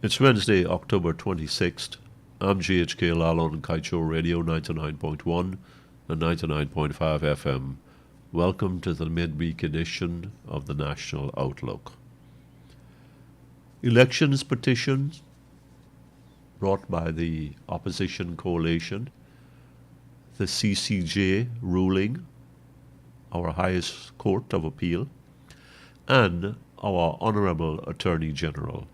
It's Wednesday, October 26th. I'm GHK Lall on Kaieteur Radio 99.1 and 99.5 FM. Welcome to the midweek edition of the National Outlook. Elections petitions brought by the opposition coalition, the CCJ ruling, our highest court of appeal, and our Honourable Attorney General.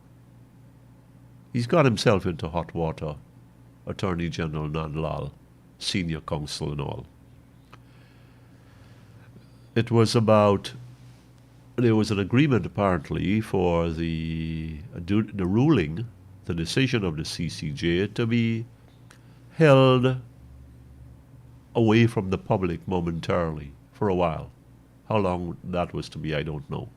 He's got himself into hot water, Attorney General Lall, senior counsel and all. There was an agreement apparently for the ruling, the decision of the CCJ to be held away from the public momentarily for a while. How long that was to be, I don't know.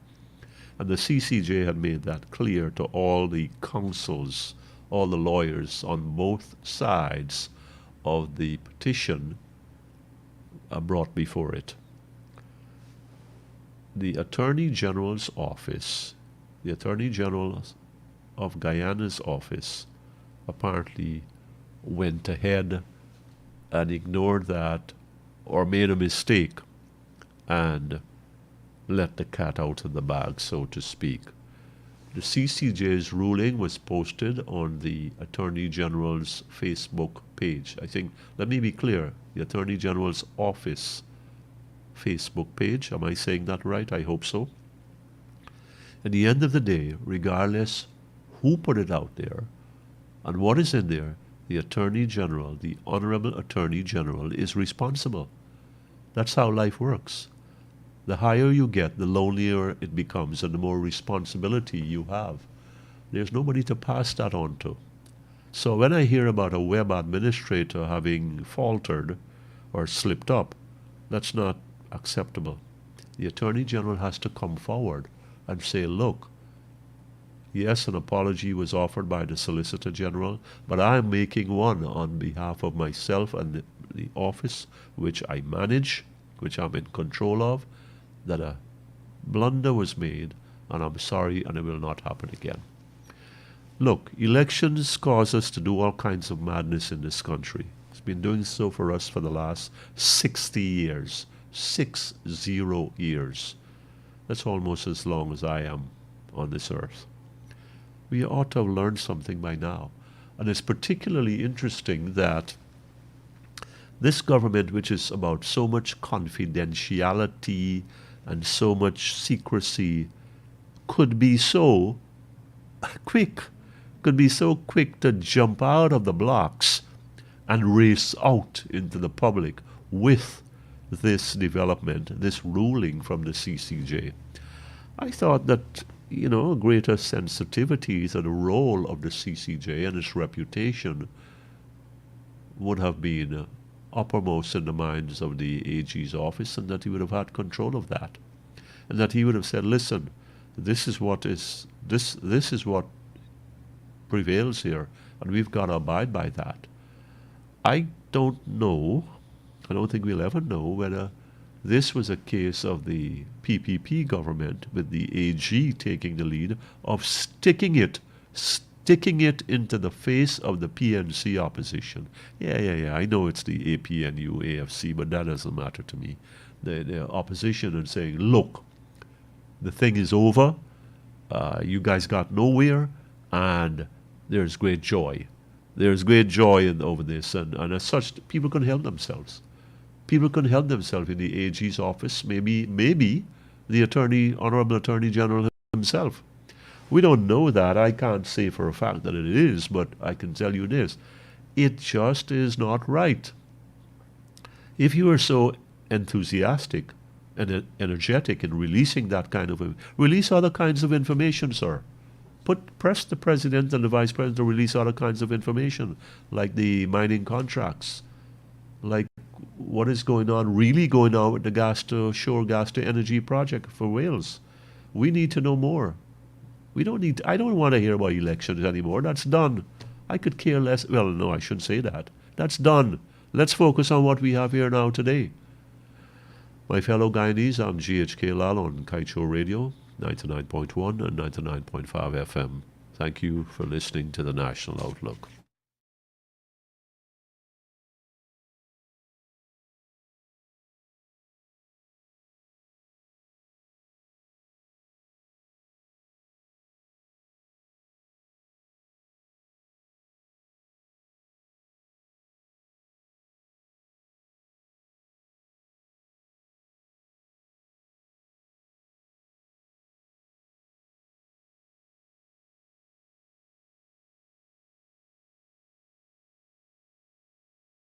And the CCJ had made that clear to all the counsels, all the lawyers on both sides of the petition brought before it. The Attorney General's office, the Attorney General of Guyana's office, apparently went ahead and ignored that or made a mistake and let the cat out of the bag, so to speak. The CCJ's ruling was posted on the Attorney General's Facebook page. Let me be clear, the Attorney General's office Facebook page. Am I saying that right? I hope so. At the end of the day, regardless who put it out there and what is in there, the Attorney General, the Honourable Attorney General, is responsible. That's how life works. The higher you get, the lonelier it becomes and the more responsibility you have. There's nobody to pass that on to. So when I hear about a web administrator having faltered or slipped up, that's not acceptable. The Attorney General has to come forward and say, look, yes, an apology was offered by the Solicitor General, but I'm making one on behalf of myself and the office which I manage, which I'm in control of, that a blunder was made, and I'm sorry, and it will not happen again. Look, elections cause us to do all kinds of madness in this country. It's been doing so for us for the last 60 years. 60 years. That's almost as long as I am on this earth. We ought to have learned something by now. And it's particularly interesting that this government, which is about so much confidentiality and so much secrecy, could be so quick to jump out of the blocks and race out into the public with this development, this ruling from the CCJ. I thought that, a greater sensitivity to the role of the CCJ and its reputation would have been uppermost in the minds of the AG's office, and that he would have had control of that, and that he would have said, listen, this is what prevails here, and we've got to abide by that. I don't think we'll ever know whether this was a case of the PPP government, with the AG taking the lead, of sticking it into the face of the PNC opposition. Yeah, I know it's the APNU, AFC, but that doesn't matter to me. The opposition, and saying, look, the thing is over, you guys got nowhere, and there's great joy. There's great joy over this, and as such, people can help themselves. People can help themselves in the AG's office, maybe the Honourable Attorney General himself. We don't know that. I can't say for a fact that it is, but I can tell you this. It just is not right. If you are so enthusiastic and energetic in releasing that kind of... Release other kinds of information, sir. Press the President and the Vice President to release other kinds of information, like the mining contracts, like what is really going on with the Shore Gas to Energy project for Wales. We need to know more. I don't want to hear about elections anymore. That's done. I could care less. Well, no, I shouldn't say that. That's done. Let's focus on what we have here now today. My fellow Guyanese, I'm GHK Lall on Kaieteur Radio, 99.1 and 99.5 FM. Thank you for listening to the National Outlook.